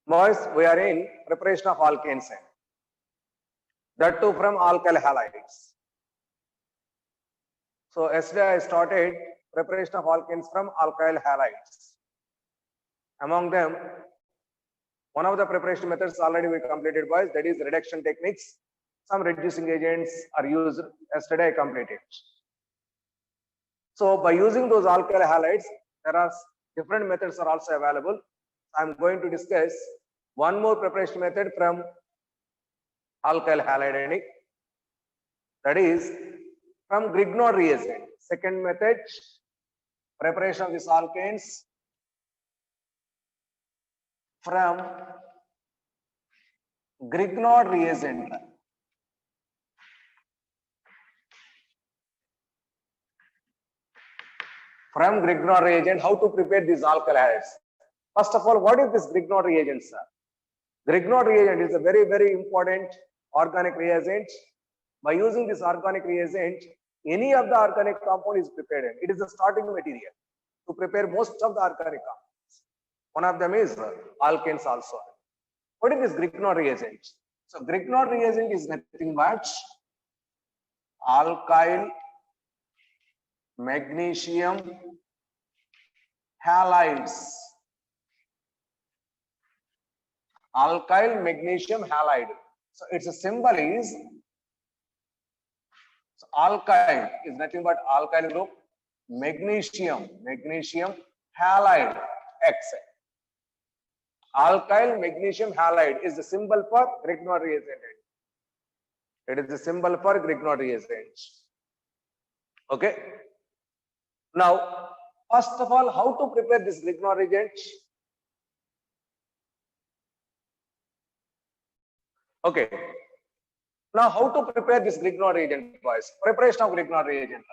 Boys, we are in preparation of alkanes, that too from alkyl halides. So yesterday I started preparation of alkanes from alkyl halides. Among them, one of the preparation methods already we completed, boys, that is reduction techniques. Some reducing agents are used. Yesterday I completed. So by using those alkyl halides, there are different methods are also available. I'm going to discuss one more preparation method from alkyl halide, that is from Grignard reagent. Second method, preparation of these alkanes from Grignard reagent. From Grignard reagent, how to prepare these alkyl halides? First of all, what is this Grignard reagent, sir? Grignard reagent is a very, very important organic reagent. By using this organic reagent, any of the organic compound is prepared. It is the starting material to prepare most of the organic compounds. One of them is alkanes also. What is this Grignard reagent? So Grignard reagent is nothing but alkyl magnesium halides. Alkyl magnesium halide. So its symbol is, so alkyl is nothing but alkyl group, magnesium halide X. Alkyl magnesium halide is the symbol for Grignard reagent. It is the symbol for Grignard reagent. Okay. Now, first of all, how to prepare this Grignard reagent? Okay. Now, how to prepare this Grignard reagent, boys? Preparation of Grignard reagent.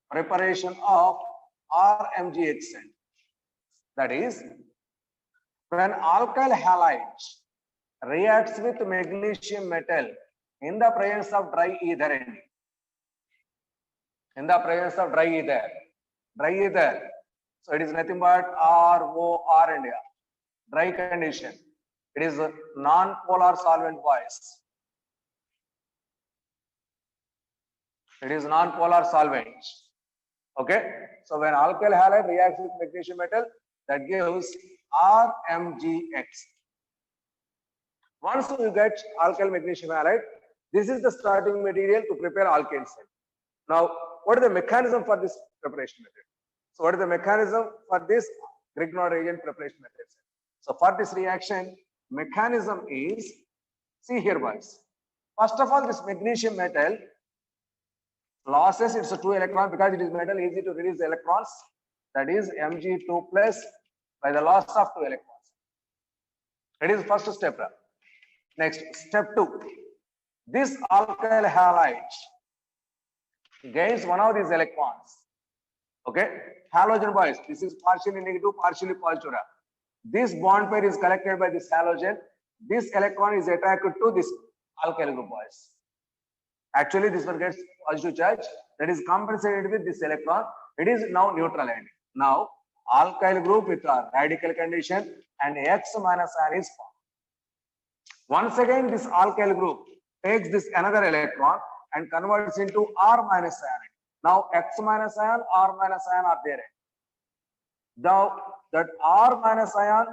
Preparation of RMGX. That is, when alkyl halide reacts with magnesium metal in the presence of dry ether. In the presence of dry ether. So it is nothing but ROR and dry condition. It is a non-polar solvent, boys. It is non-polar solvent. Okay. So when alkyl halide reacts with magnesium metal, that gives RMGX. Once you get alkyl magnesium halide, this is the starting material to prepare alkanes. Now, what is the mechanism for this preparation method? So what is the mechanism for this Grignard reagent preparation method? So for this reaction, mechanism is, see here, boys. First of all, this magnesium metal losses its 2 electrons because it is metal, easy to release the electrons. That is Mg2 plus by the loss of 2 electrons. It is first step. Next, step 2. This alkyl halide gains one of these electrons. Okay, halogen, boys. This is partially negative, partially positive. This bond pair is collected by this halogen. This electron is attracted to this alkyl group, boys. Actually, this one gets positive charge. That is compensated with this electron. It is now neutral end. Now, alkyl group with a radical condition and X minus ion is formed. Once again, this alkyl group takes this another electron and converts into R minus ion. Now X minus ion, R minus ion are there. Now that R minus ion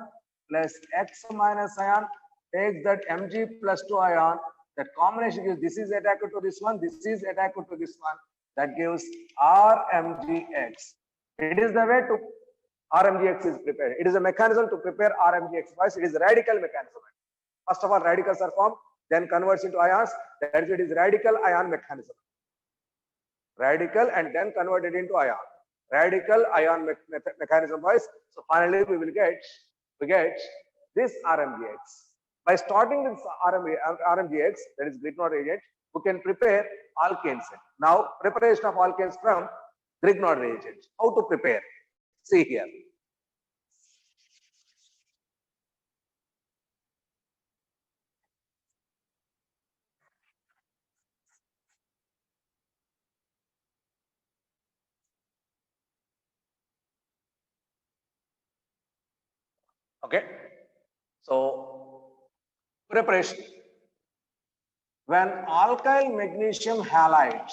plus X minus ion takes that Mg plus 2 ion. That combination gives, this is attached to this one, this is attached to this one. That gives RMGX. It is the way to RMGX is prepared. It is a mechanism to prepare RMGX. First, it is a radical mechanism. First of all, radicals are formed, then converts into ions. That is, it is radical ion mechanism. Radical and then converted into ion. Radical ion mechanism, boys. So finally, we get this RMGX. By starting with RMGX, that is Grignard reagent, we can prepare alkanes. Now, preparation of alkanes from Grignard reagent. How to prepare? See here. Okay. So preparation. When alkyl magnesium halide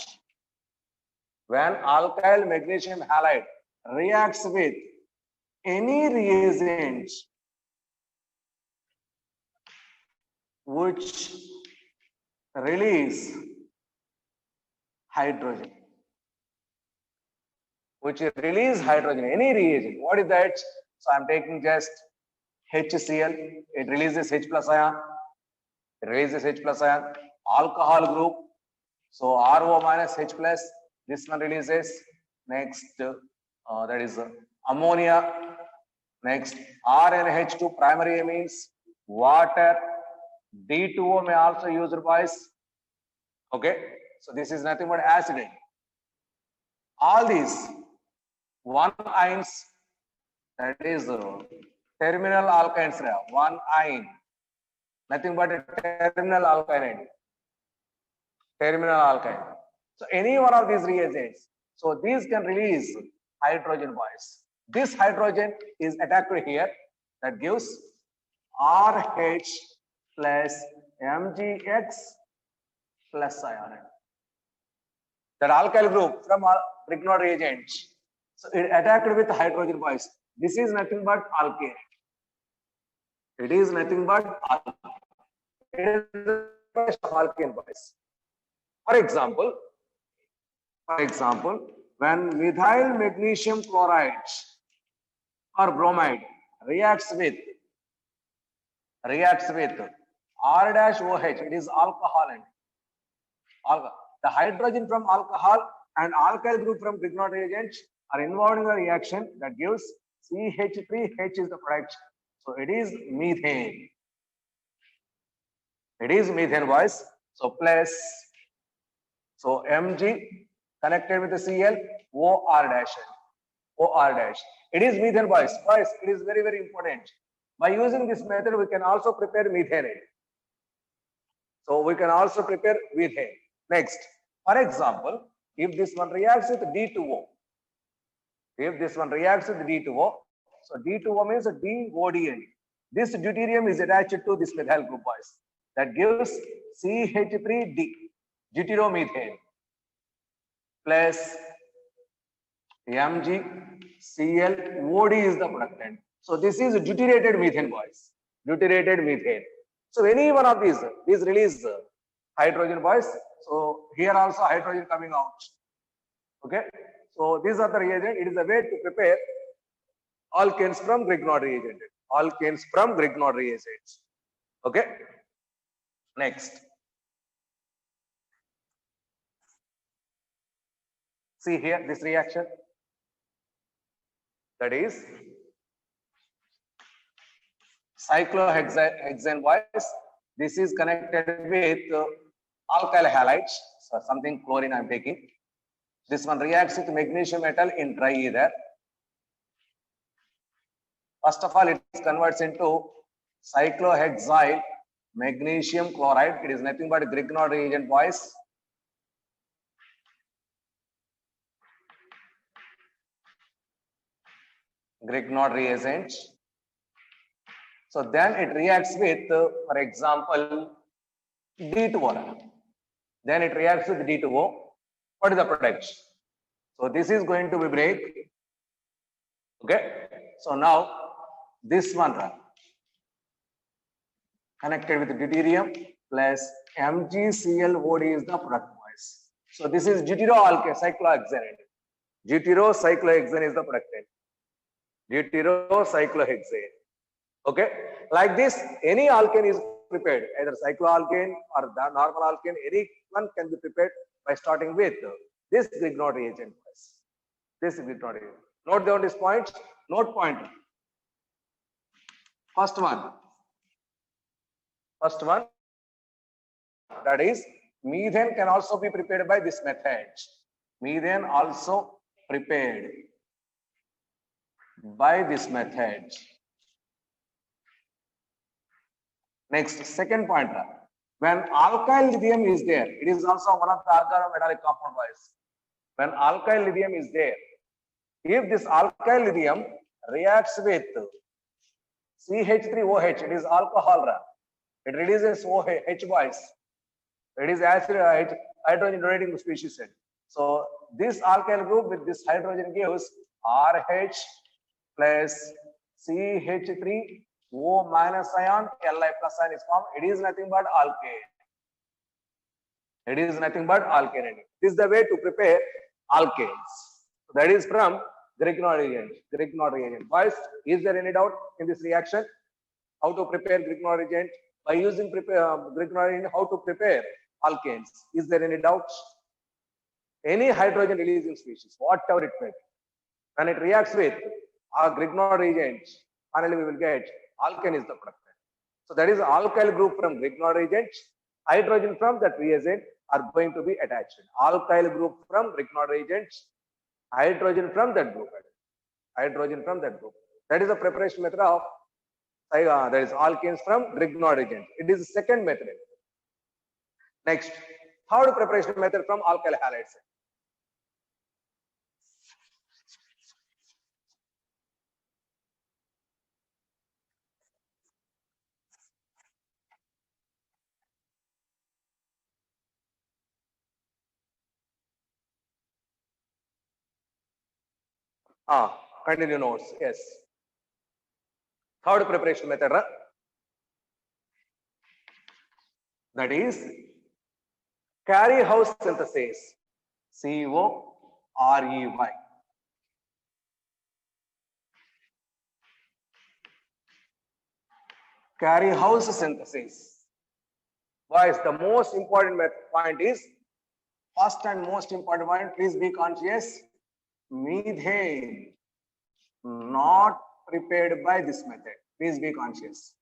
reacts with any reagent which release hydrogen, any reagent. What is that? So I'm taking just HCl, it releases H plus ion, alcohol group, so RO minus H plus, this one releases. Next, that is ammonia. Next, RNH2 primary amines, water, D2O may also use boys. Okay, so this is nothing but acid. All these one ions, that is terminal alkynes, one ion, nothing but a terminal alkyne. So any one of these reagents, so these can release hydrogen boys. This hydrogen is attacked here, that gives RH plus MgX plus ion. That alkyl group from Grignard reagent, so it attacked with hydrogen boys. This is nothing but alkane. It is nothing but alkane. It is alkane boys. For example, when methyl magnesium chloride or bromide reacts with R-OH, it is alcohol. The hydrogen from alcohol and alkyl group from Grignard reagent are involved in the reaction that gives CH3H is the product. So it is methane. It is methane, boys. So plus, so Mg connected with the Cl, OR dash. It is methane, boys. Boys, it is very, very important. By using this method, we can also prepare methane. So we can also prepare methane. Next, for example, if this one reacts with D2O, so D2O means a DODN. This deuterium is attached to this methyl group, boys. That gives CH3D, deuteromethane, plus MgCl, is the productant. So this is deuterated methane, boys. Deuterated methane. So any one of these release hydrogen, boys. So here also hydrogen coming out. Okay. So these are the reagent. It is a way to prepare alkanes from Grignard reagent. Okay. Next. See here this reaction. That is cyclohexane, boys. This is connected with alkyl halides. So something chlorine I'm taking. This one reacts with magnesium metal in dry ether. First of all, it converts into cyclohexyl magnesium chloride. It is nothing but Grignard reagent, boys. Grignard reagent. So then it reacts with, for example, D2O. Then it reacts with D2O. What is the product? So this is going to be break. Okay. So now this one connected with deuterium plus MgClOD is the product, boys. So this is deuterocyclohexane. Deuterocyclohexane is the productant. Deuterocyclohexane. Okay. Like this, any alkane is prepared, either cycloalkane or the normal alkane. Any one can be prepared by starting with this Grignard reagent. Note down this point. Note point. First one, that is methane can also be prepared by this method. Methane also prepared by this method. Next, second point. When alkyl lithium is there, it is also one of the organometallic compound, boys. When alkyl lithium is there, if this alkyl lithium reacts with CH3OH, it is alcohol. It releases OH boys. It is acid hydrogen donating species. So this alkyl group with this hydrogen gives RH plus CH3O minus ion, Li plus ion is formed. It is nothing but alkane. It is nothing but alkane. This is the way to prepare alkanes. That is from Grignard reagent. Grignard reagent. Boys, is there any doubt in this reaction? How to prepare Grignard reagent? By using Grignard reagent, how to prepare alkanes? Is there any doubt? Any hydrogen releasing species, whatever it may be, when it reacts with our Grignard reagent, finally we will get alkane is the product. So that is alkyl group from Grignard reagent. Hydrogen from that reagent are going to be attached. Alkyl group from Grignard reagent, hydrogen from that group. Hydrogen from that group. That is the preparation method of that is alkanes from Grignard reagent. It is the second method. Next, third preparation method from alkyl halides. Continue notes. Yes. Third preparation method. That is carry house synthesis. COREY. Carry house synthesis. Boys, the most important point is, first and most important point, please be conscious, methane not prepared by this method. Please be conscious.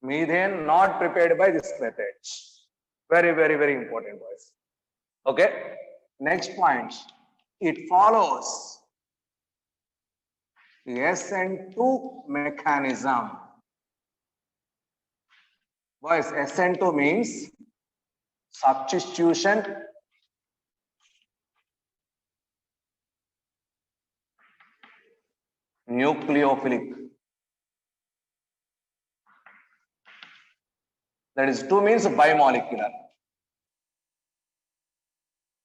Methane not prepared by this method. Very, very, very important, boys. Okay. Next point. It follows SN2 mechanism. Boys, SN2 means substitution nucleophilic. That is 2 means bimolecular.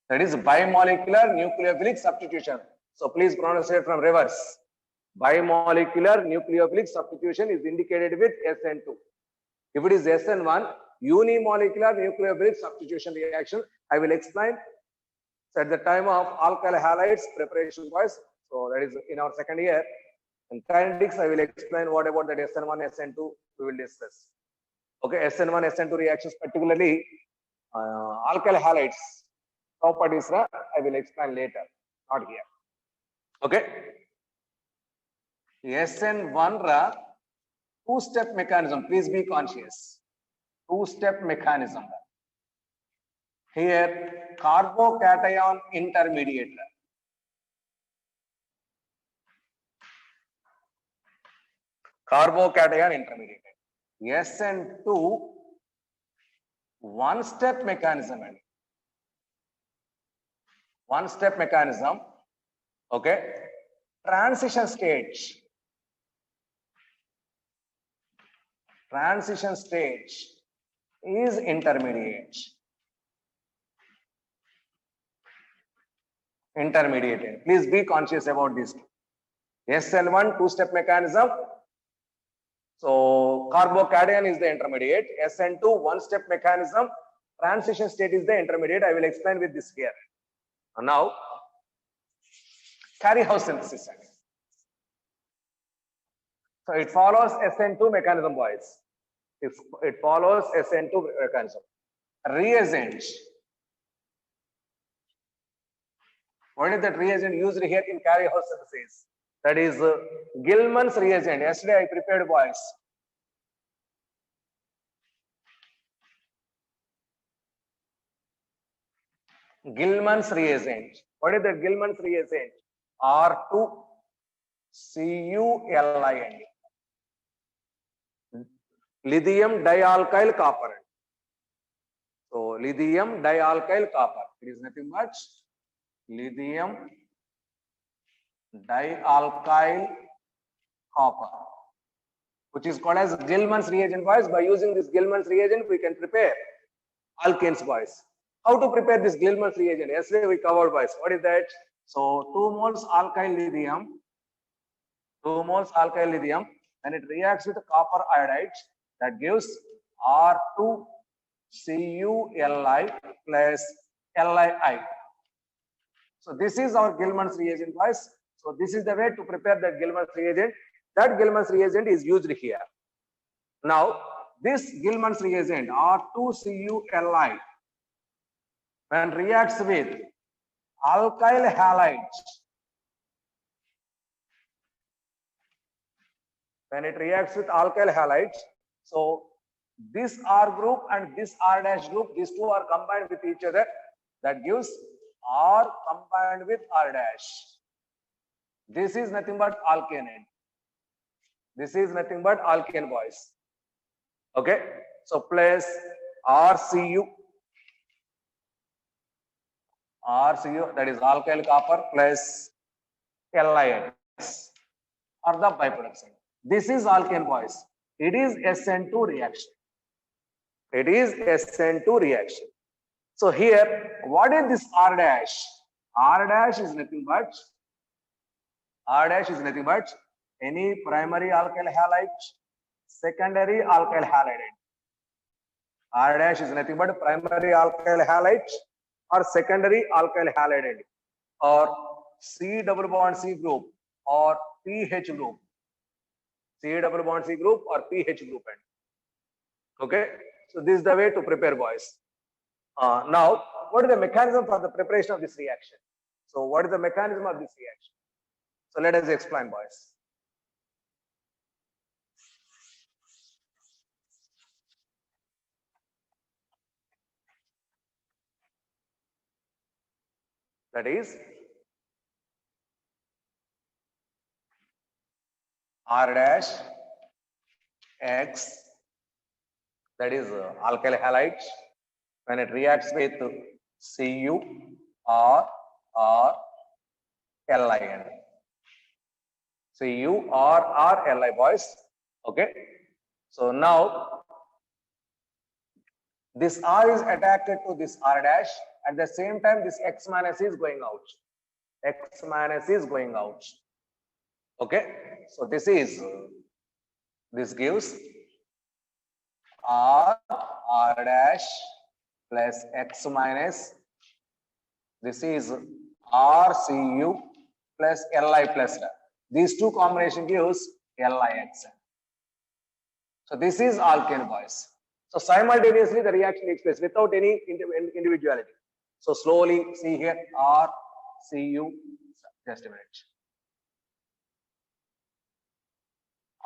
That is bimolecular nucleophilic substitution. So please pronounce it from reverse. Bimolecular nucleophilic substitution is indicated with SN2. If it is SN1, unimolecular nucleophilic substitution reaction, I will explain at the time of alkyl halides preparation, boys. So that is in our second year. In kinetics, I will explain what about that SN1, SN2 we will discuss. Okay, SN1, SN2 reactions, particularly alkyl halides properties, I will explain later, not here. Okay. SN1 two-step mechanism. Please be conscious. Two-step mechanism. Here, carbocation intermediate. Carbocation intermediate. SN2 one-step mechanism. One-step mechanism. Okay. Transition stage. Transition stage is intermediate. Intermediate. Please be conscious about this. SN1 two-step mechanism. So carbocation is the intermediate. SN2 one-step mechanism. Transition state is the intermediate. I will explain with this here. And now, carry house synthesis. So it follows SN2 mechanism, boys. It follows SN2 mechanism. Reagent. What is that reagent used here in carry house synthesis? That is Gilman's reagent. Yesterday I prepared, boys. Gilman's reagent. What is the Gilman's reagent? R2CuLin. Lithium dialkyl copper. So lithium dialkyl copper. It is nothing much lithium dialkyl copper, which is called as Gilman's reagent, boys. By using this Gilman's reagent, we can prepare alkanes, boys. How to prepare this Gilman's reagent? Yesterday we covered, boys. What is that? So 2 moles alkyl lithium, 2 moles alkyl lithium, when it reacts with copper iodide, that gives R2CuLi plus LiI. So this is our Gilman's reagent, boys. So this is the way to prepare that Gilman's reagent. That Gilman's reagent is used here. Now, this Gilman's reagent, R2CuLi, when reacts with alkyl halides, when it reacts with alkyl halides, so this R group and this R dash group, these two are combined with each other. That gives R combined with R dash. This is nothing but alkane. This is nothing but alkane, boys. Okay, so plus RCu, that is alkyl copper plus LiX, or the byproduct side. This is alkane, boys. It is SN2 reaction. It is SN2 reaction. So here, what is this R dash? R dash is nothing but any primary alkyl halide, secondary alkyl halide. R dash is nothing but primary alkyl halide or secondary alkyl halide, or C double bond C group or pH group. C double bond C group or pH group. Okay, so this is the way to prepare, boys. Now, what is the mechanism for the preparation of this reaction? So what is the mechanism of this reaction? So let us explain, boys. That is R dash X, that is alkyl halide, when it reacts with Cu or Li. Cu or Li, boys. Okay. So now this R is attracted to this R dash. At the same time, this X minus is going out. X minus is going out. Okay. So this gives R dash plus X minus. This is RCu plus Li plus. These two combination gives LiX. So this is alkane, boys. So simultaneously the reaction takes place without any individuality. So slowly see here RCu, just a minute.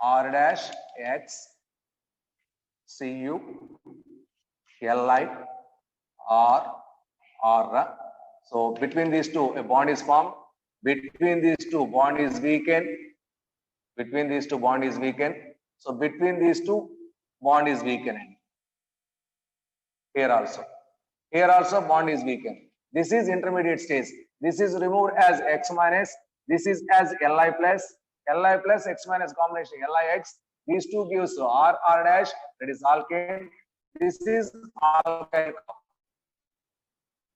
R dash X Cu Li R. So between these two a bond is formed. Between these two bond is weakened. Between these two bond is weakened. So between these two bond is weakened. Here also bond is weakened. This is intermediate stage. This is removed as X minus. This is as Li plus. Li plus X minus combination LiX. These two gives R dash, that is alkane. This is alkyl copper.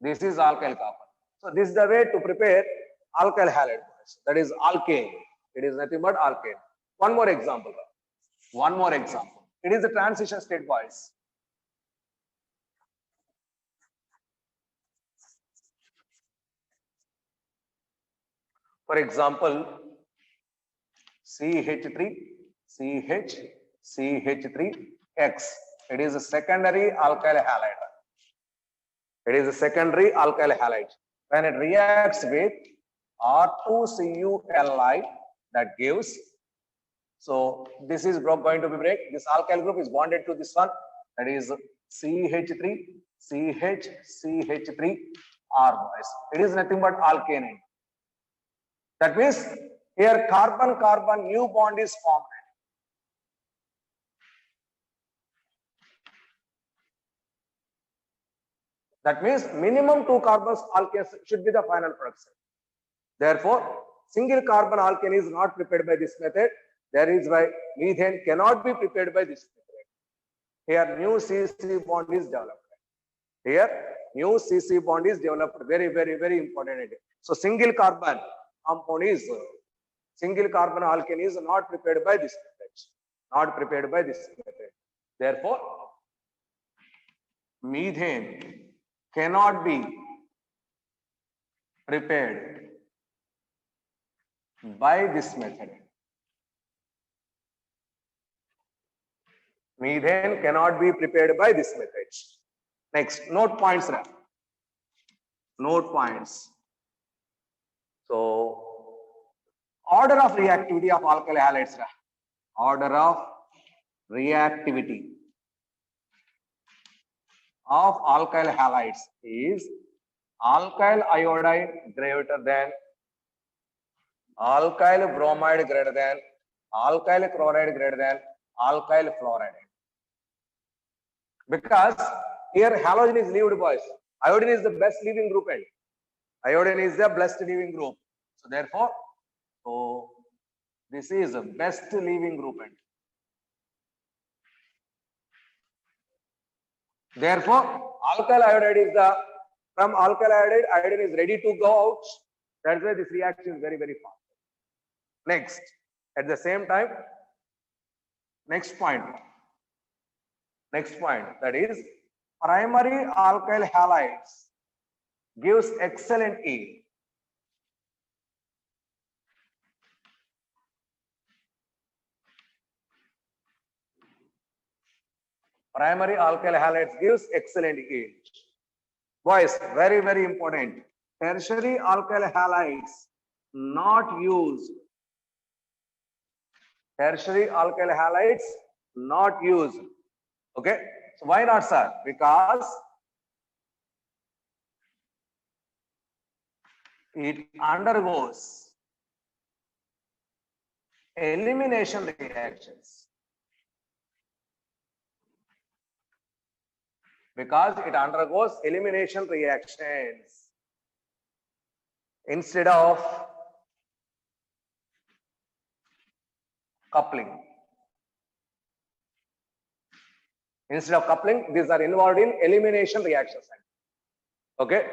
This is alkyl copper. So this is the way to prepare alkyl halide. That is alkane. It is nothing but alkane. One more example. It is a transition state, boys. For example, CH3, CH3X. It is a secondary alkyl halide. It is a secondary alkyl halide. When it reacts with R2CuLi, that gives. So this is going to be break. This alkyl group is bonded to this one. That is CH3, CH3R, boys. It is nothing but alkane. That means here carbon-carbon new bond is formed. That means minimum 2 carbons alkanes should be the final production. Therefore, single carbon alkane is not prepared by this method. That is why methane cannot be prepared by this method. Here, new CC bond is developed. Here, new CC bond is developed. Very, very, very important. So, single carbon compound is single carbon alkane is not prepared by this method. Not prepared by this method. Therefore, methane cannot be prepared by this method. Methane cannot be prepared by this method. Next, note points. Note points. So, order of reactivity of alkyl halides. Order of reactivity of alkyl halides is alkyl iodide greater than alkyl bromide greater than alkyl chloride greater than alkyl fluoride. Because here halogen is leaved, boys. Iodine is the best leaving group, and iodine is the best leaving group. So therefore, this is the best leaving group, and therefore alkyl iodide is the from alkyl iodide, iodine is ready to go out. That's why this reaction is very, very fast. Next, at the same time, next point, that is primary alkyl halides gives excellent yield. Primary alkyl halides gives excellent yield. Boys, very, very important. Tertiary alkyl halides not used. Tertiary alkyl halides not used. Okay, so why not, sir? Because it undergoes elimination reactions. Because it undergoes elimination reactions instead of coupling. Instead of coupling, these are involved in elimination reactions. Okay.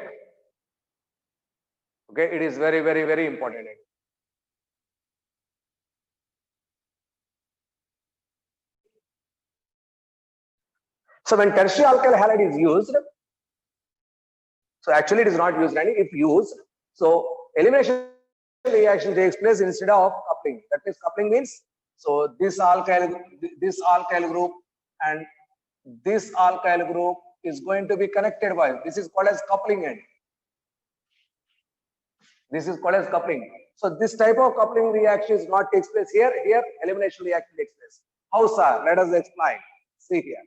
Okay, it is very, very, very important. So when tertiary alkyl halide is used, so actually it is not used, and if used, so elimination reaction takes place instead of coupling. That means coupling means, so this alkyl group and this alkyl group is going to be connected by, this is called as coupling end. This is called as coupling. So this type of coupling reaction is not takes place here. Here elimination reaction takes place. How, sir? Let us explain. See here.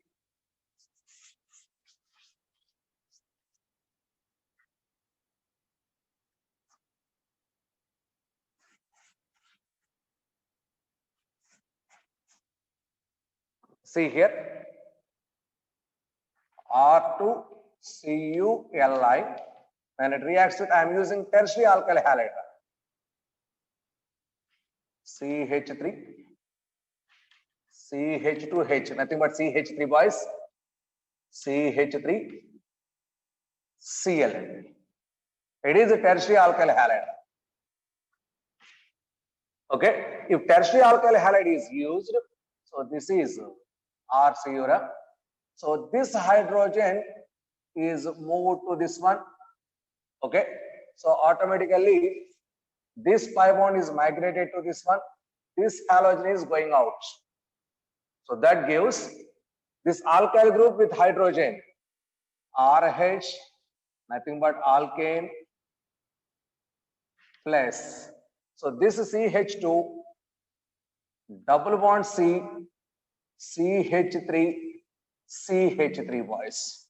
See here. R2CuLi. When it reacts with, I am using tertiary alkyl halide. CH3, CH2H, nothing but CH3, boys. CH3, Cl. It is a tertiary alkyl halide. Okay, if tertiary alkyl halide is used, so this is RCuR. So this hydrogen is moved to this one. Okay, so automatically this pi bond is migrated to this one. This halogen is going out. So that gives this alkyl group with hydrogen, RH, nothing but alkane plus. So this is CH2, double bond C, CH3, CH3, boys,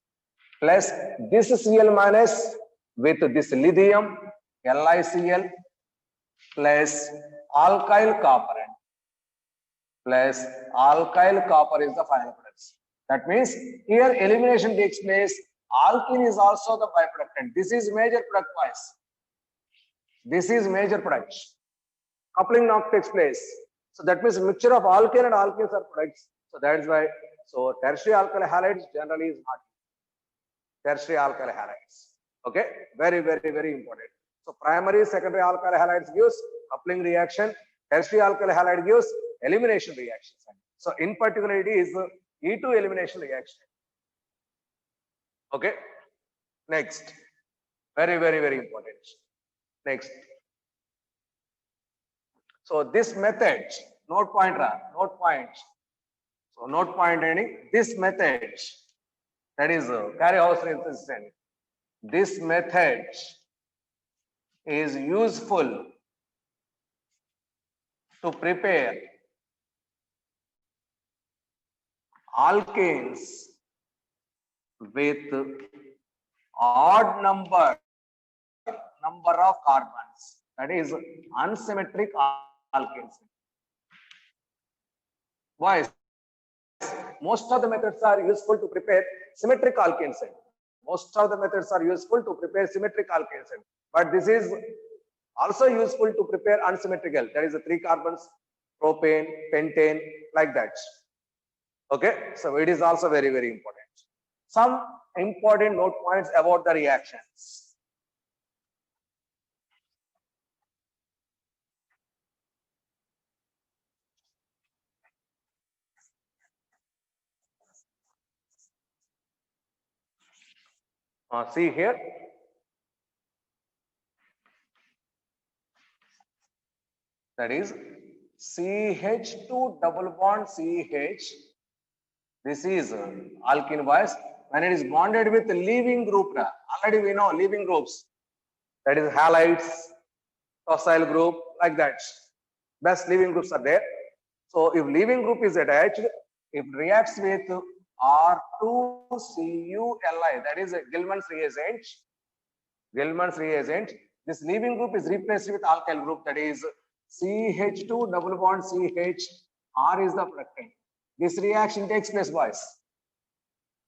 plus this Cl minus with this lithium, LiCl, plus alkyl copper, plus alkyl copper is the final product. That means here elimination takes place, Alkene is also the byproduct. This is major product wise. This is major product. Coupling now takes place. So that means mixture of alkane and alkenes are products. So that is why. So tertiary alkyl halides generally is not tertiary alkyl halides. Okay, very important. So primary, secondary alkyl halides gives coupling reaction. Tertiary alkyl halide gives elimination reactions. So in particular, it is E2 elimination reaction. Okay. Next, very important. Next. So this method, note point. So note point any this method, that is Cary-House resistant. This method is useful to prepare alkanes with odd number of carbons, that is unsymmetric alkanes. Why? Most of the methods are useful to prepare symmetric alkanes. Most of the methods are useful to prepare symmetric alkanes, but this is also useful to prepare unsymmetrical, that is the 3 carbons, propane, pentane, like that. Okay, so it is also very important. Some important note points about the reactions. See here. That is CH2 double bond CH. This is alkene wise. When it is bonded with leaving group, already we know leaving groups. That is halides, tosyl group, like that. Best leaving groups are there. So if leaving group is attached, it reacts with R2CuLi, that is a Gilman's reagent. Gilman's reagent. This leaving group is replaced with alkyl group, that is CH2 double bond CH. R is the productant. This reaction takes place boys.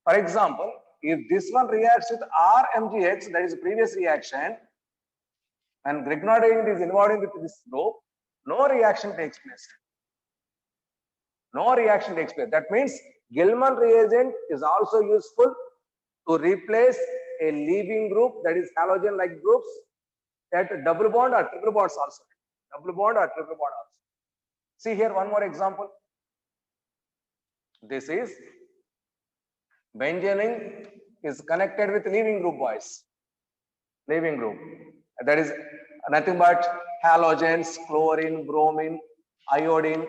For example, if this one reacts with RMgX, that is a previous reaction, and Grignard is involved with this group, no reaction takes place. No reaction takes place. That means Gilman reagent is also useful to replace a leaving group, that is halogen-like groups, that double bond or triple bonds also. Double bond or triple bond also. See here one more example. This is benzene ring is connected with leaving group boys. Leaving group. That is nothing but halogens, chlorine, bromine, iodine,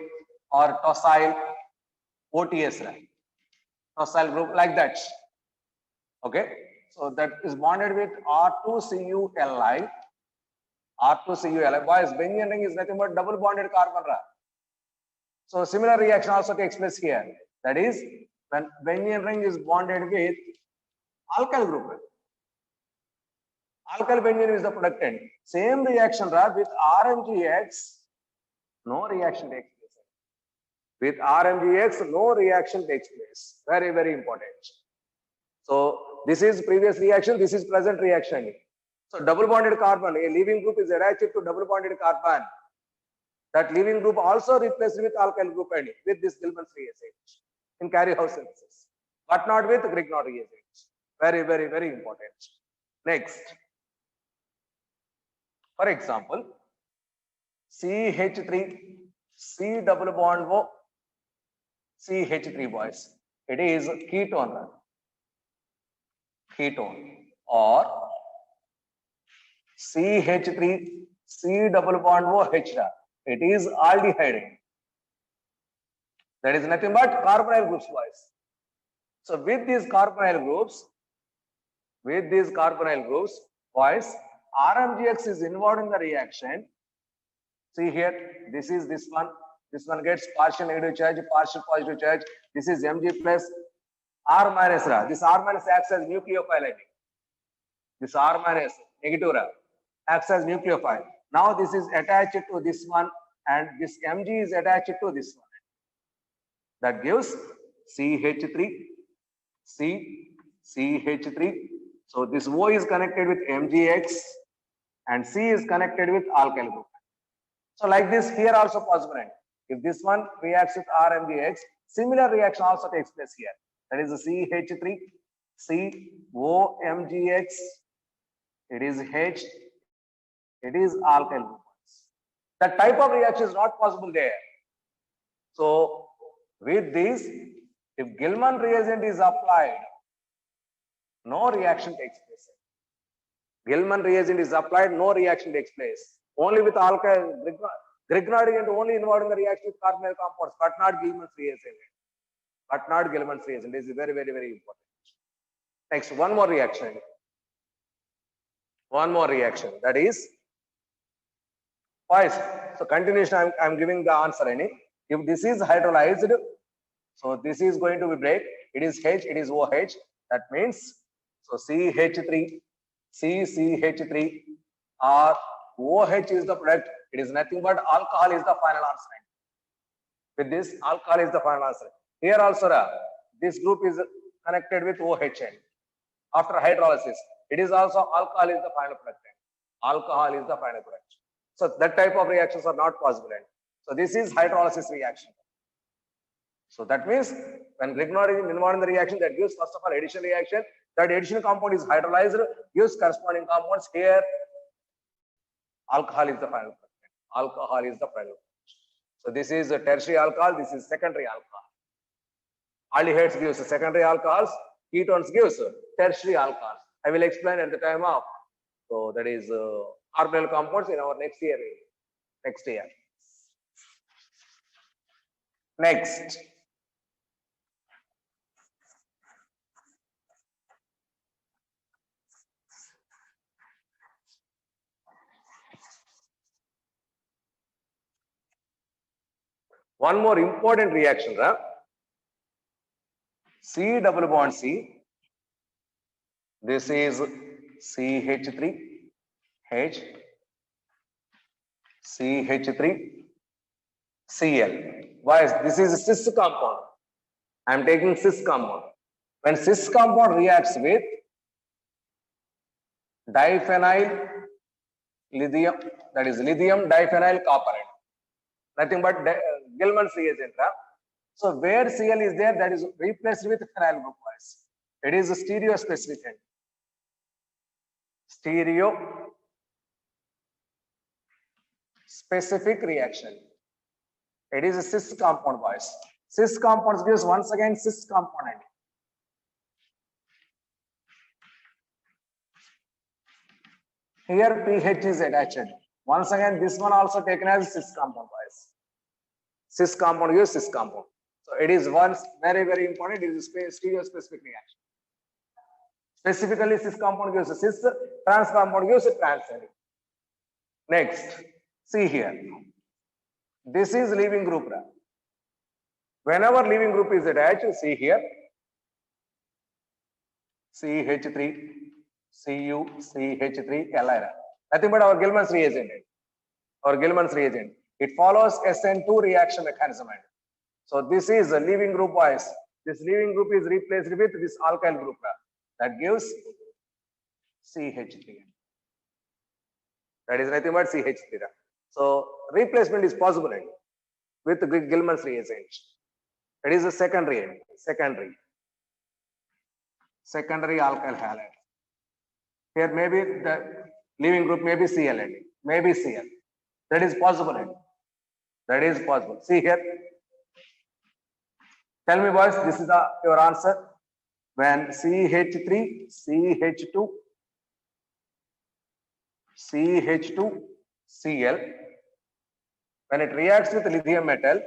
or tosyl, OTS, right? Tosyl group, like that. Okay. So that is bonded with R2CuLi. R2CuLi. Boys, benzene ring is nothing but double bonded carbon. So similar reaction also takes place here. That is when benzene ring is bonded with alkyl group. Alkyl benzene is the productant. Same reaction with RMgX, no reaction takes place. With RMgX, no reaction takes place. Very important. So this is previous reaction, this is present reaction. So double bonded carbon, a leaving group is attached to double bonded carbon. That leaving group also replaced with alkyl group with this Gilman's reagent in Cary-House synthesis, but not with Grignard reagent. Very important. Next, for example, CH3, C double bond O, CH3 boys. It is ketone, or CH3, C double bond O H. It is aldehyde. That is nothing but carbonyl groups, boys. So with these carbonyl groups, boys, RMgX is involved in the reaction. See here, this is this one. This one gets partial negative charge, partial positive charge. This is Mg plus R minus. This R minus acts as nucleophile. This R minus negative acts as nucleophile. Now this is attached to this one, and this Mg is attached to this one. That gives CH3, CH3. So this O is connected with MgX and C is connected with alkyl group. So like this here also possible. If this one reacts with RMgX, similar reaction also takes place here. That is the CH3, COMgX. It is H. It is alkyl group. That type of reaction is not possible there. So with this, if Gilman reagent is applied, no reaction takes place. Gilman reagent is applied, no reaction takes place. Only with alkyl, Grignard reagent only involved in the reaction with carbonyl compounds, but not Gilman's reagent. But not Gilman's reagent. This is very, very, very important. Next, one more reaction. One more reaction. That is, boys. So continuation, I'm giving the answer. If this is hydrolyzed, so this is going to be break. It is H, it is OH. That means, so CH3, CCH3, or OH is the product. It is nothing but alcohol is the final answer. With this, alcohol is the final answer. Here also, this group is connected with OH. After hydrolysis, it is also alcohol is the final product. Alcohol is the final product. So that type of reactions are not possible. So this is hydrolysis reaction. So that means when Grignard is involved in the reaction, that gives first of all addition reaction. That addition compound is hydrolyzed, gives corresponding compounds. Here, alcohol is the final product. Alcohol is the final product. So this is a tertiary alcohol. This is secondary alcohol. Aldehydes gives secondary alcohols. Ketones gives tertiary alcohols. I will explain at the time of. So that is carbonyl compounds in our next year. Next. One more important reaction, C double bond C. This is CH3, H, CH3, Cl. Why is this is a cis compound? I am taking cis compound. When cis compound reacts with diphenyl lithium, that is lithium diphenyl copper, nothing but Gilman's reagent. So where Cl is there, that is replaced with phenyl group. It is a stereo specific. Stereo specific reaction. It is a cis compound, boys. Cis compounds gives once again cis component. Here pH is attached. Once again, this one also taken as cis compound, boys. Cis compound gives cis compound. So it is once very, very important. It is a stereo specific reaction. Specifically, cis compound gives a cis, trans compound gives a trans. Next, see here. This is leaving group. Whenever leaving group is attached, see here. CH3, Cu, CH3, Li. Nothing but our Gilman's reagent. Our Gilman's reagent. It follows SN2 reaction mechanism. So this is a leaving group, boys. This leaving group is replaced with this alkyl group. That gives CH3. That is nothing but CH3. So replacement is possible with Gilman's reagent. It is a secondary alkyl halide. Here maybe the leaving group may be Cl, maybe Cl. That is possible. That is possible. See here. Tell me, boys, this is your answer. When CH3, CH2, CH2, Cl, when it reacts with lithium metal,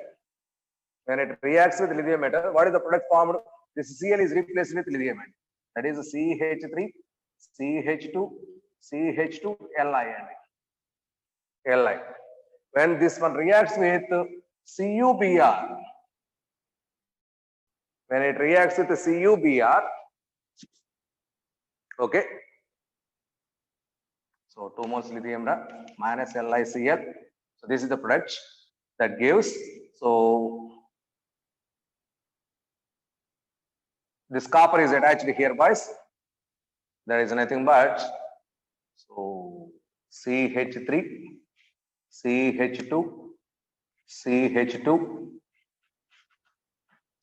what is the product formed? This Cl is replaced with lithium metal. That is CH3, CH2, CH2, Li. When this one reacts with CuBr, when it reacts with the CuBr, okay. So 2 moles lithium minus LiCl. So this is the product that gives. So This copper is attached here, boys. There is nothing but so CH3, CH2, CH2,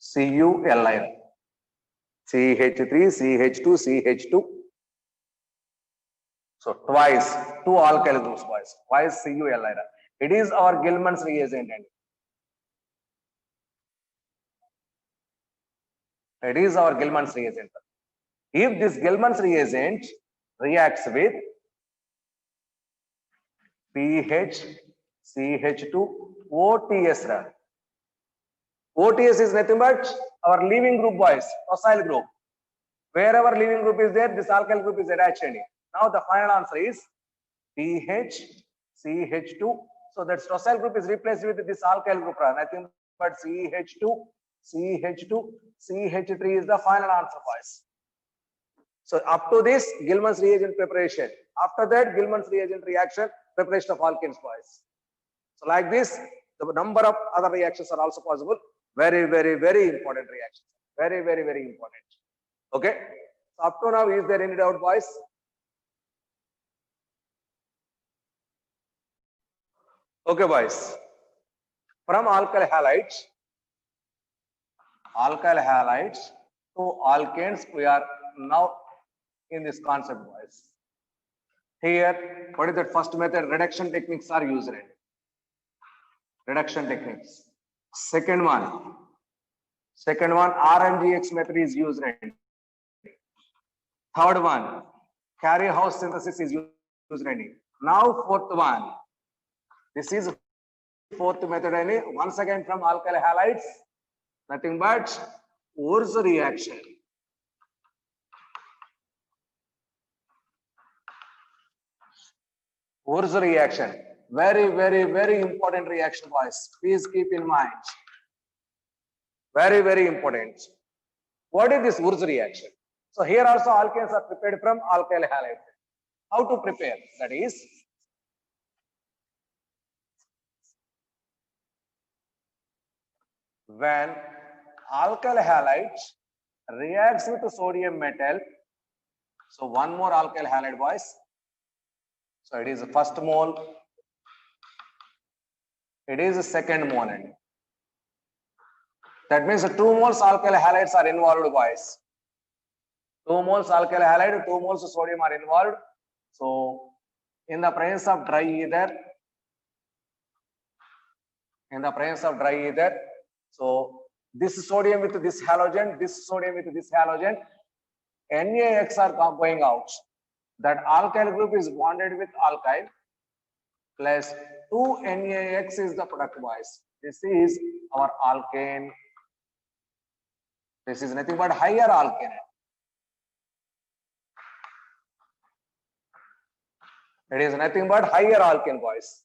CuLi. CH3, CH2, CH2. So twice, two alkyl groups, boys. Twice CuLi. It is our Gilman's reagent. It is our Gilman's reagent. If this Gilman's reagent reacts with pH, CH2, OTS. OTS is nothing but our leaving group, boys, tosyl group. Wherever leaving group is there, this alkyl group is attached. Now the final answer is pH, CH2. So that tosyl group is replaced with this alkyl group. Nothing but CH2, CH2, CH3 is the final answer, boys. So up to this, Gilman's reagent preparation. After that, Gilman's reagent reaction, preparation of alkanes, boys. So like this, the number of other reactions are also possible. Very, very, very important reactions. Very, very, very important. Okay. So up to now, is there any doubt, boys? Okay, boys. From alkyl halides to alkanes, we are now in this concept, boys. Here, what is that first method? Reduction techniques are used. Reduction techniques. Second one, RMGX method is used. Third one, carrier house synthesis is used. Now fourth one. This is fourth method. Once again from alkyl halides, nothing but Wurtz reaction. Wurtz reaction. Very, very, very important reaction, boys. Please keep in mind. Very, very important. What is this Wurtz reaction? So here also alkanes are prepared from alkyl halide. How to prepare? That is, when alkyl halide reacts with sodium metal, so one more alkyl halide, boys. So it is the first mole, it is the second mole. That means 2 moles alkyl halides are involved, boys. 2 moles alkyl halide, 2 moles sodium are involved. So in the presence of dry ether, so this sodium with this halogen, this sodium with this halogen, NaX are going out. That alkyl group is bonded with alkyl plus 2 NaX is the product, boys. This is our alkane. This is nothing but higher alkane. It is nothing but higher alkane, boys.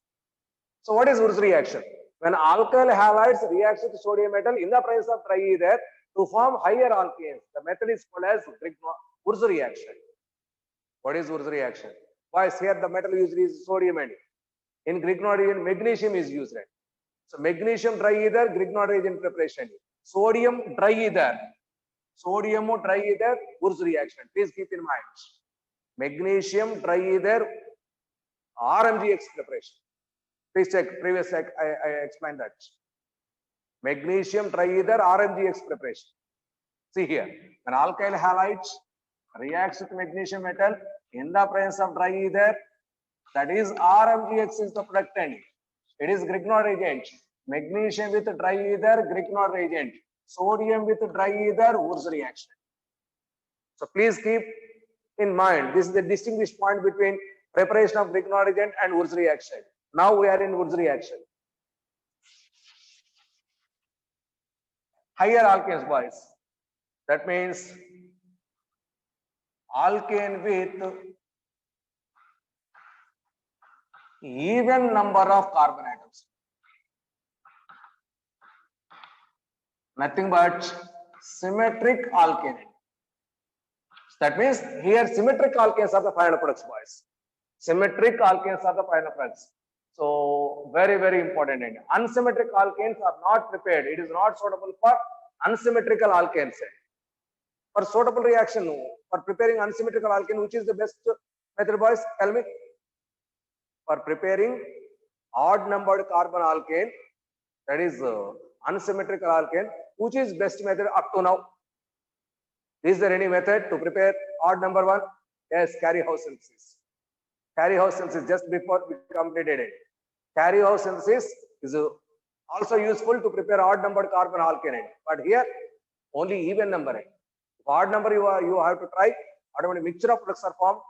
So what is Wurtz reaction? When alkyl halides reacts with sodium metal in the presence of dry ether to form higher alkanes, the method is called as Wurtz reaction. What is Wurtz reaction? Boys, here the metal used is sodium and in Grignard reagent magnesium is used. So magnesium dry ether, Grignard reagent preparation. Sodium dry ether, Wurtz reaction. Please keep in mind. Magnesium dry ether, RMGX preparation. Please check previous I explained that. Magnesium dry ether, RMGX preparation. See here, when alkyl halides reacts with magnesium metal in the presence of dry ether, that is RMGX is the product end. It is Grignard reagent. Magnesium with dry ether, Grignard reagent. Sodium with dry ether, Wurtz reaction. So please keep in mind, this is the distinguished point between preparation of Grignard reagent and Wurtz reaction. Now we are in Wurtz reaction. Higher alkanes, boys. That means alkane with even number of carbon atoms. Nothing but symmetric alkane. That means here symmetric alkanes are the final products, boys. Symmetric alkanes are the final products. So very, very important. Unsymmetric alkanes are not prepared. It is not suitable for unsymmetrical alkanes. For suitable reaction, for preparing unsymmetrical alkane, which is the best method, boys? Tell me. For preparing odd numbered carbon alkane, that is unsymmetrical alkane, which is best method up to now? Is there any method to prepare odd number one? Yes, carry house synthesis. Carry house synthesis just before we completed it. Carry house synthesis is also useful to prepare odd numbered carbon alkane, but here only even number. If odd number you have to try, automatic mixture of products are formed,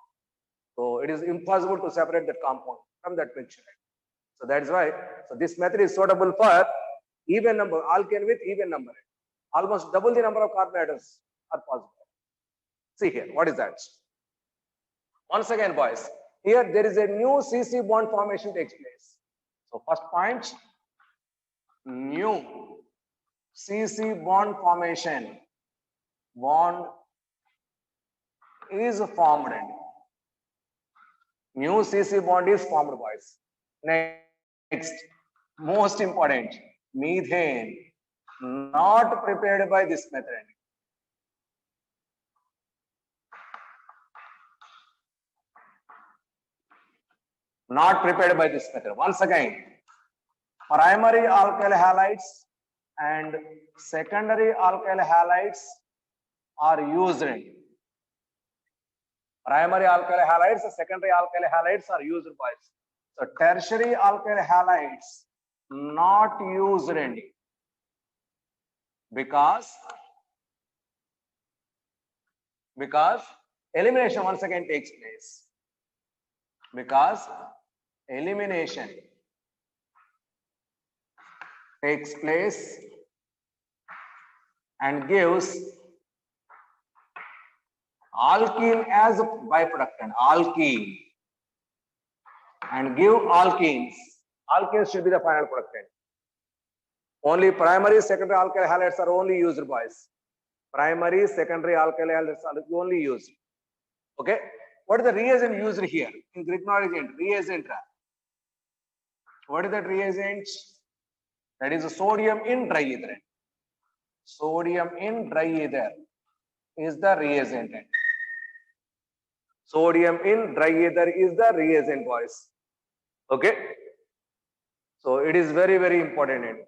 so it is impossible to separate that compound from that mixture. So that's why. So this method is suitable for even number alkane with even number. Almost double the number of carbon atoms are possible. See here, what is that? Once again, boys, here there is a new CC bond formation takes place. So first point, new CC bond formation. Bond is formed. New CC bond is formed, boys. Next, most important, methane, not prepared by this method. Not prepared by this method. Once again, primary alkyl halides and secondary alkyl halides are used. Primary alkyl halides and secondary alkyl halides are used, boys. So tertiary alkyl halides not used because elimination once again takes place. Because elimination takes place and gives alkene as a byproduct, alkene, and give alkenes. Alkenes should be the final product. Only primary, secondary alkyl halides are only used, boys. Primary, secondary alkyl halides are only used. Okay. What is the reagent used here in Grignard reagent? Reagent. What is that reagent? That is sodium in dry ether. Sodium in dry ether is the reagent. Sodium in dry ether is the reagent, boys. Okay. So it is very, very important.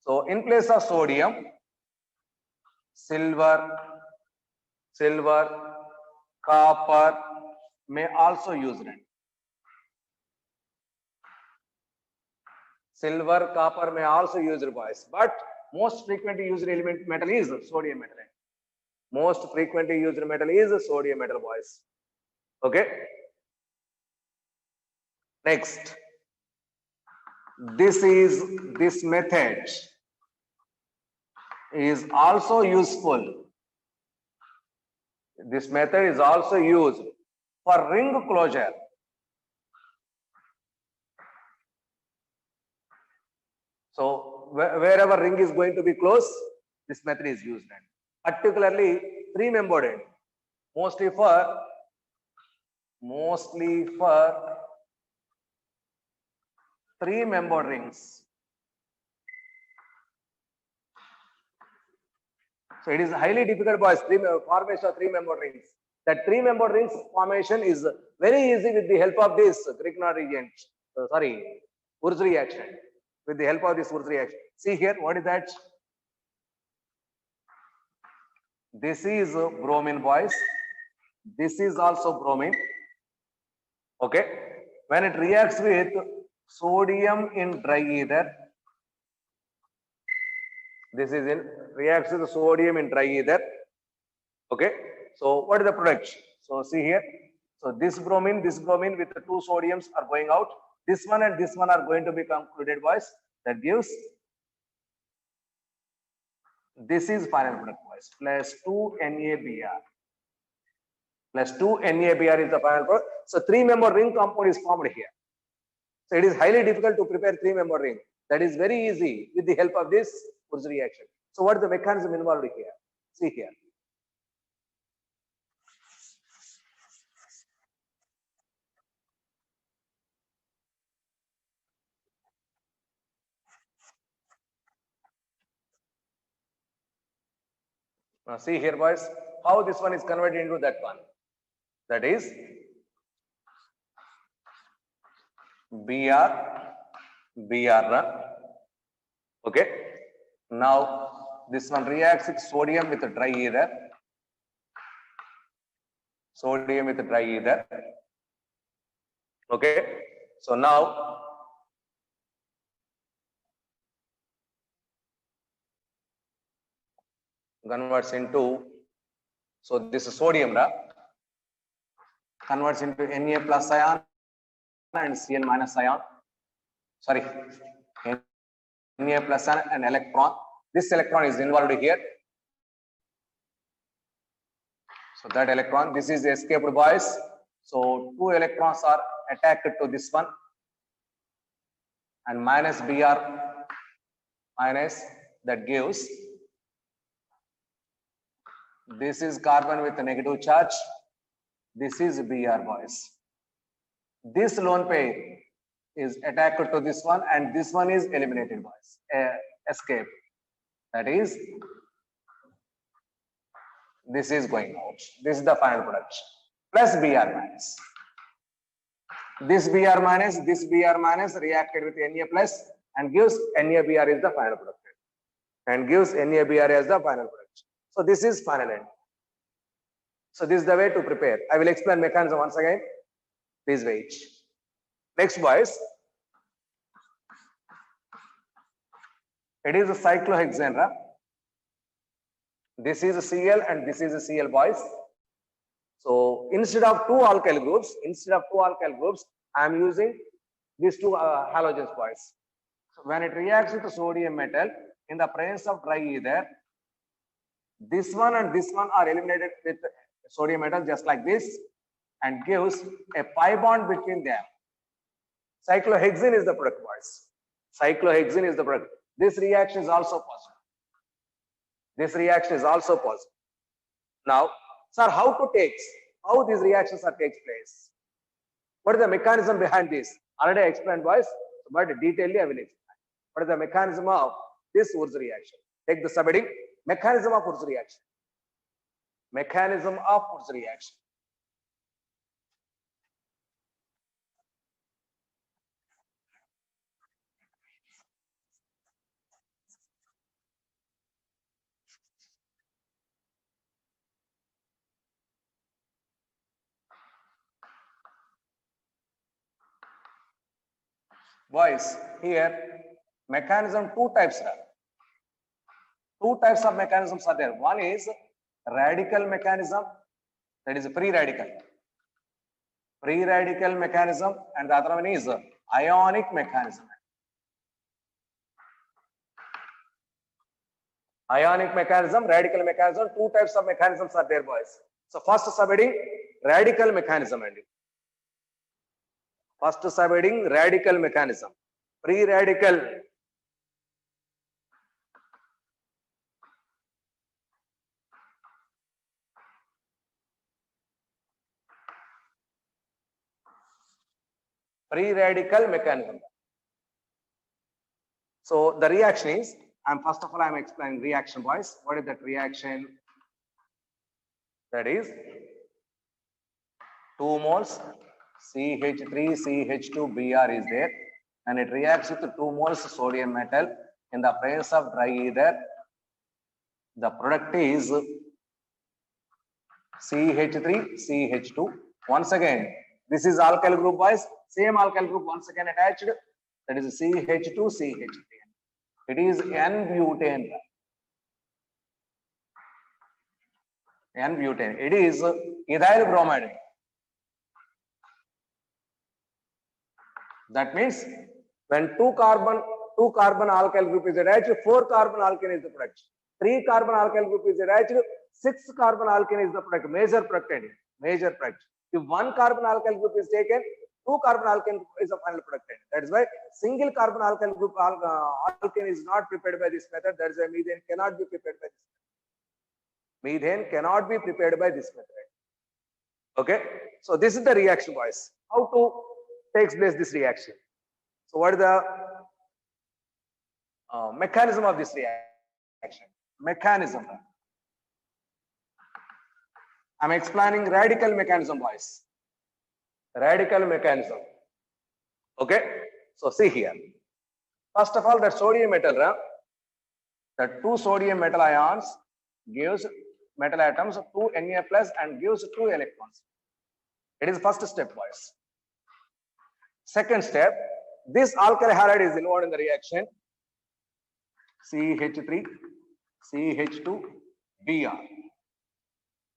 So in place of sodium, silver, copper may also use it. Silver, copper may also use it, boys. But most frequently used element metal is sodium metal. Most frequently used metal is sodium metal, boys. Okay. Next, this method is also useful. This method is also used for ring closure. So wherever ring is going to be closed, this method is used. Particularly three-membered, mostly for three-membered rings. So it is highly difficult, boys, formation of three-membered rings. That three-membered rings formation is very easy with the help of this Grignard reagent. Wurtz reaction. With the help of this Wurtz reaction. See here, what is that? This is bromine, boys. This is also bromine. Okay. When it reacts with sodium in dry ether, this is reacts with sodium in dry ether. Okay. So what is the product? So see here. So this bromine with the two sodiums are going out. This one and this one are going to be concluded, boys. That gives, this is final product, boys, plus 2 NaBr. Plus 2 NaBr is the final product. So three-membered ring compound is formed here. So it is highly difficult to prepare three-membered ring. That is very easy with the help of this Wurtz reaction. So what is the mechanism involved here? See here. Now see here, boys, how this one is converted into that one? That is Br. Okay. Now this one reacts with sodium with a dry ether. Sodium with a dry ether. Okay. So now converts into, so this is sodium converts into Na plus ion and Cl minus ion. Sorry, Na plus ion and electron. This electron is involved here. So that electron, this is escaped, boys. So 2 electrons are attacked to this one, and minus Br minus, that gives, this is carbon with a negative charge. This is Br, boys. This lone pair is attacked to this one, and this one is eliminated, boys. Escape. That is, this is going out. This is the final production. Plus Br minus. This Br minus reacted with Na plus and gives NaBr is the final product. And gives NaBr as the final production. So this is final end. So this is the way to prepare. I will explain mechanism once again. Please wait. Next, boys. It is a cyclohexane. This is a Cl and this is a Cl, boys. So instead of 2 alkyl groups, I am using these 2 halogens, boys. So when it reacts with the sodium metal in the presence of dry ether, this one and this one are eliminated with sodium metal just like this, and gives a pi bond between them. Cyclohexane is the product, boys. Cyclohexane is the product. This reaction is also possible. Now, sir, how these reactions takes place? What is the mechanism behind this? Already I explained, boys, but detailedly I will explain. What is the mechanism of this Wurtz reaction? Take the subheading, mechanism of Wurtz reaction. Boys, here mechanism 2 types are. 2 types of mechanisms are there. One is radical mechanism, that is free radical mechanism, and the other one is ionic mechanism. Ionic mechanism, radical mechanism, 2 types of mechanisms are there, boys. So first subheading, radical mechanism. First subheading, radical mechanism. Free radical. Free radical mechanism. So the reaction is, first of all, I am explaining reaction, boys. What is that reaction? That is 2 moles CH3CH2Br is there, and it reacts with 2 moles sodium metal in the presence of dry ether. The product is CH3CH2. Once again, this is alkyl group, boys. Same alkyl group once again attached. That is CH2CH3. It is N-butane. It is ethyl bromide. That means when 2 carbon alkyl group is attached, 4 carbon alkane is the product. 3 carbon alkyl group is attached, 6 carbon alkane is the product. Major product. If 1 carbon alkyl group is taken, 2 carbon alkane is the final product. That is why single carbon alkyl group alkane is not prepared by this method. That is why methane cannot be prepared by this method. Okay. So this is the reaction, boys. How to takes place this reaction? So what is the mechanism of this reaction? I'm explaining radical mechanism, boys. Radical mechanism. Okay. So see here. First of all, the sodium metal, the two sodium metal ions gives metal atoms 2 Na plus and gives 2 electrons. It is first step, boys. Second step, this alkyl halide is involved in the reaction. CH3, CH2, Br.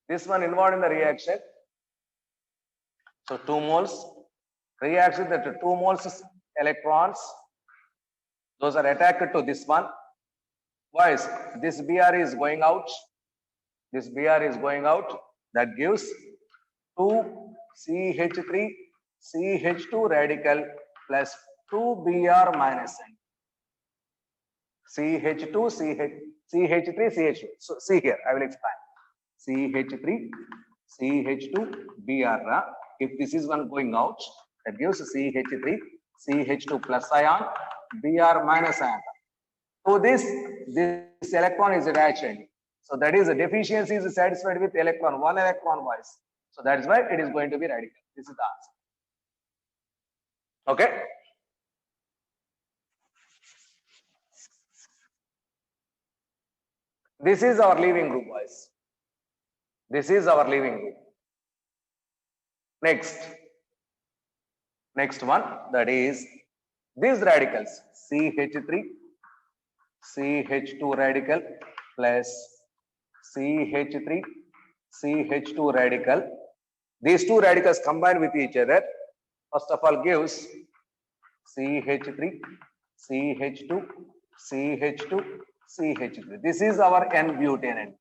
This one involved in the reaction. So 2 moles. Reaction that 2 moles electrons. Those are attacked to this one. Boys, this Br is going out. This Br is going out. That gives 2 CH3, CH2 radical plus 2 Br minus N. CH2, CH3, CH2. So see here, I will explain. CH3, CH2, Br. If this is one going out, that gives CH3, CH2 plus ion, Br minus ion. So this electron is attached. So that is the deficiency is satisfied with electron, 1 electron wise. So that is why it is going to be radical. This is the answer. Okay. This is our leaving group, boys. This is our leaving group. Next one, that is these radicals, CH3, CH2 radical plus CH3, CH2 radical. These two radicals combine with each other. First of all gives CH3, CH2, CH2, CH3. This is our N-butane.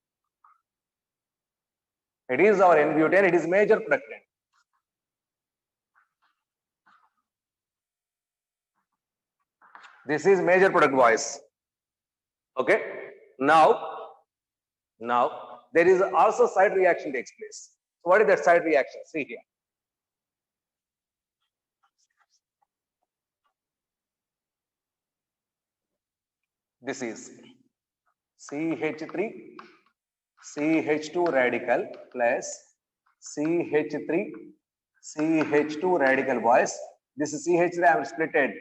It is our N-butane. It is major product. This is major product, boys. Okay. Now there is also side reaction takes place. So what is that side reaction? See here. This is CH3, CH2 radical plus CH3, CH2 radical, boys. This is CH3, I am splitted.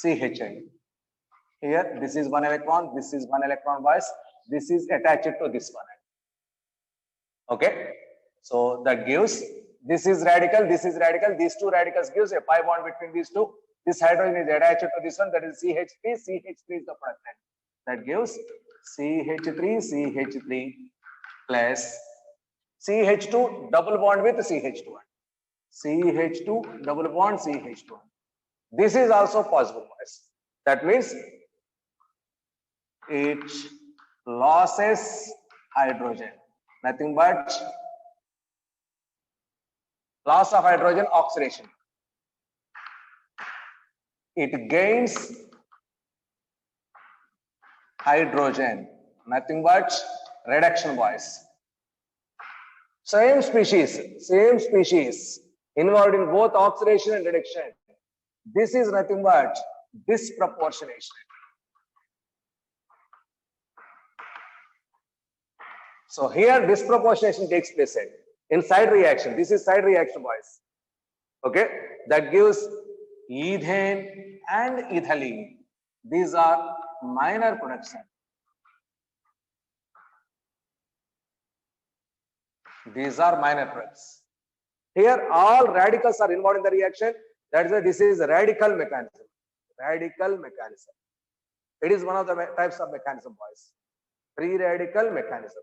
CHN. Here, this is 1 electron, this is 1 electron, boys. This is attached to this one. Okay. So that gives, this is radical, these two radicals gives a pi bond between these two. This hydrogen is attached to this one, that is CH3, CH3 is the product. That gives CH3, CH3 plus CH2 double bond with CH2. CH2 double bond CH2. This is also possible, boys. That means it loses hydrogen. Nothing but loss of hydrogen, oxidation. It gains hydrogen. Nothing but reduction, boys. Same species involved in both oxidation and reduction. This is nothing but disproportionation. So here disproportionation takes place in side reaction. This is side reaction, boys. Okay, that gives ethane and ethylene. These are minor production. These are minor products. Here all radicals are involved in the reaction. That is why this is a radical mechanism. Radical mechanism. It is one of the types of mechanism, boys. Free radical mechanism.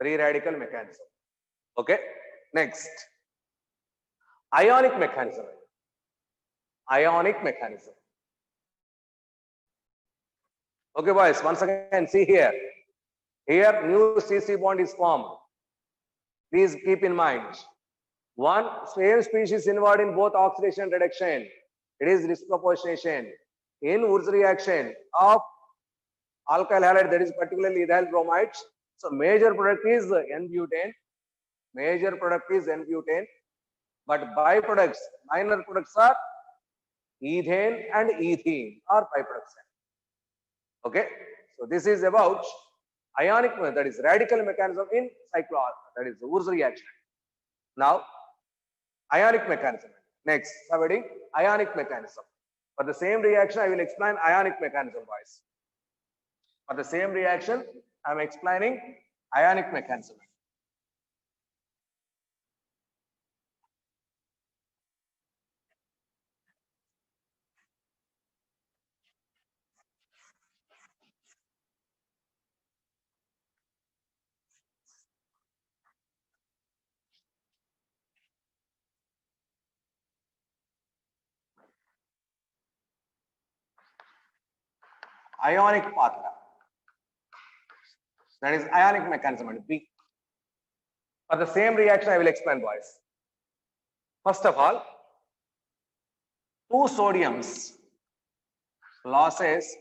Free radical mechanism. Okay. Next. Ionic mechanism. Ionic mechanism. Okay, boys. Once again, see here. Here, new CC bond is formed. Please keep in mind. One same species involved in both oxidation and reduction. It is disproportionation. In Wurtz reaction of alkyl halide, that is particularly ethyl bromide. So major product is N-butane. Major product is N-butane. But byproducts, minor products are ethane and ethene or byproducts. Okay. So this is about Ionic, that is radical mechanism in that is Wurtz reaction. Now, ionic mechanism. Next, studying ionic mechanism. For the same reaction, I will explain ionic mechanism, boys. For the same reaction, I am explaining ionic mechanism. Ionic path. That is ionic mechanism and B. For the same reaction, I will explain, boys. First of all, two sodiums losses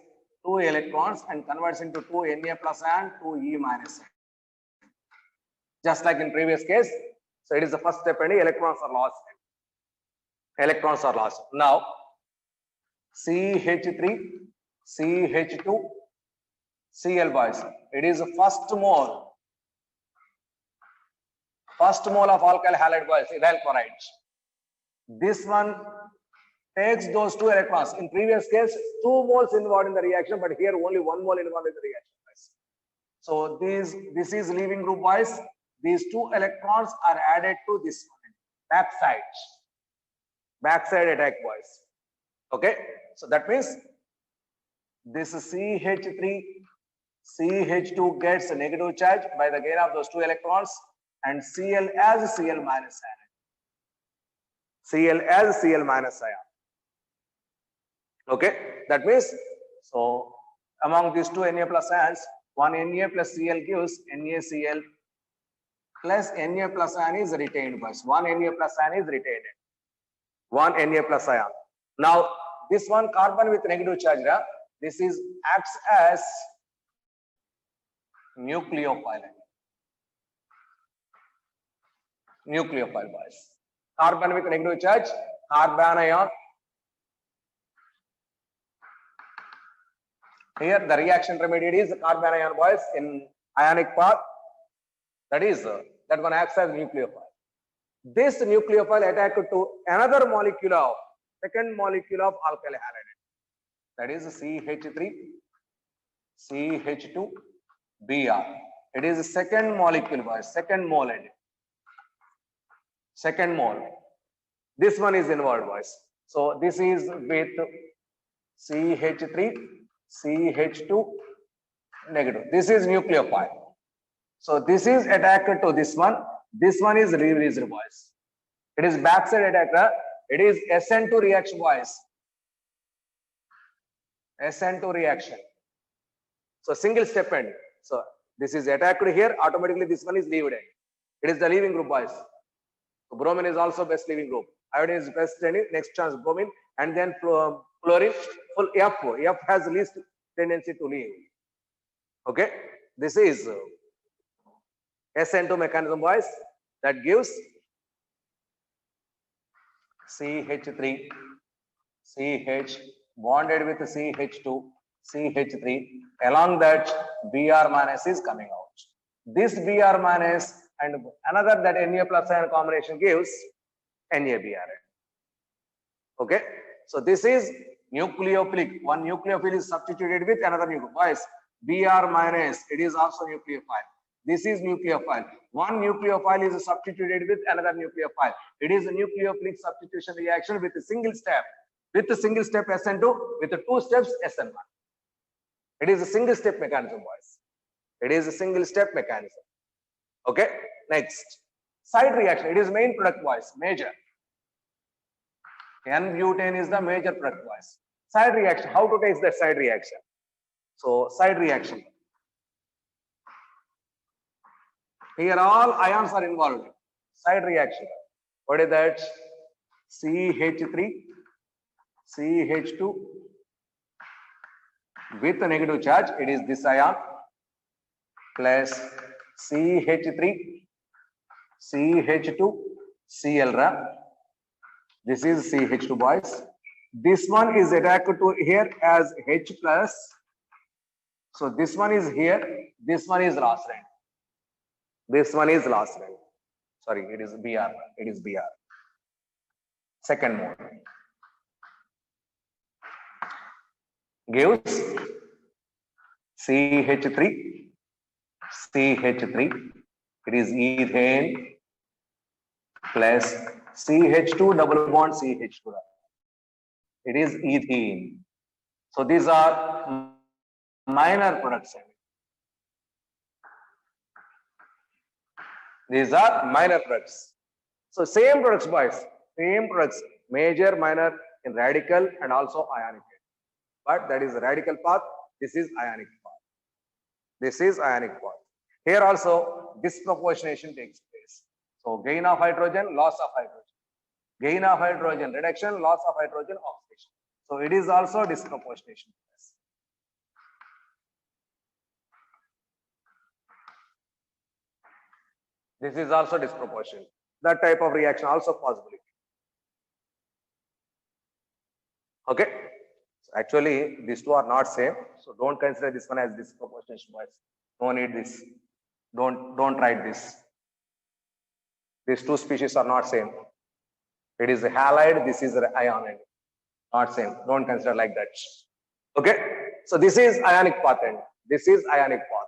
2 electrons and converts into 2 Na plus and 2 E minus. Just like in previous case, so it is the first step and electrons are lost. Electrons are lost. Now, CH3, CH2, Cl, boys. It is the first mole of alkyl halide, boys, ethyl chloride. This one takes those 2 electrons. In previous case, 2 moles involved in the reaction, but here only 1 mole involved in the reaction, boys. So this is leaving group, boys. These 2 electrons are added to this one, backside attack, boys. Okay, so that means this CH3, CH2 gets a negative charge by the gain of those 2 electrons, and Cl as Cl minus ion. Cl as Cl minus ion. Okay, that means, so among these 2 Na plus ions, 1 Na plus Cl gives NaCl plus Na plus ion is retained, boys. 1 Na plus ion is retained. 1 Na plus ion. Now, this one carbon with negative charge, this is acts as nucleophile. Nucleophile, boys. Carbon with negative charge, carbon ion. Here the reaction intermediate is carbon ion, boys, in ionic path. That is, that one acts as nucleophile. This nucleophile attached to another molecule of, second molecule of alkyl halide. That is CH3, CH2, Br. It is the second molecule, boys, second mole. Second mole. This one is involved, boys. So this is with CH3, CH2, negative. This is nucleophile. So this is attacked to this one. This one is released, boys. It is backside attacker. It is SN2 reaction, boys. SN2 reaction. So single step end. So this is attacked here. Automatically this one is leaved end. It is the leaving group, boys. So bromine is also best leaving group. Iodine is best ending. Next chance bromine, and then fluorine. Full F. F has least tendency to leave. Okay. This is SN2 mechanism, boys. That gives CH3, CH bonded with CH2, CH3. Along that, Br minus is coming out. This Br minus and another that Na plus ion combination gives NaBr. Okay, so this is nucleophilic. One nucleophile is substituted with another nucleophile. Boys, Br minus, it is also nucleophile. This is nucleophile. One nucleophile is substituted with another nucleophile. It is a nucleophilic substitution reaction with a single step. With a single step SN2, with the 2 steps SN1. It is a single step mechanism, boys. It is a single step mechanism. Okay, next. Side reaction. It is main product, boys. Major. N-butane is the major product, boys. Side reaction. How to take that side reaction? So, side reaction. Here all ions are involved. Side reaction. What is that? CH3, CH2 with a negative charge. It is this ion plus CH3, CH2, Cl. This is CH2, boys. This one is attacked to here as H plus So this one is here, this one is last rank. This one is last rank. Sorry, it is Br. It is Br. Second mode gives CH3, CH3. It is ethane plus CH2 double bond CH2. It is ethene. So these are minor products. These are minor products. So same products, boys. Same products, major, minor in radical and also ionic. But that is the radical path. This is ionic path. This is ionic path. Here also disproportionation takes place. So gain of hydrogen, loss of hydrogen. Gain of hydrogen, reduction, loss of hydrogen, oxidation. So it is also disproportionation. This is also disproportionate. That type of reaction also possibility. Okay. So actually, these two are not same. So don't consider this one as disproportionation, boys. No need this. Don't write this. These two species are not same. It is a halide. This is an ionic. Not same. Don't consider like that. Okay. So this is ionic path and this is ionic path.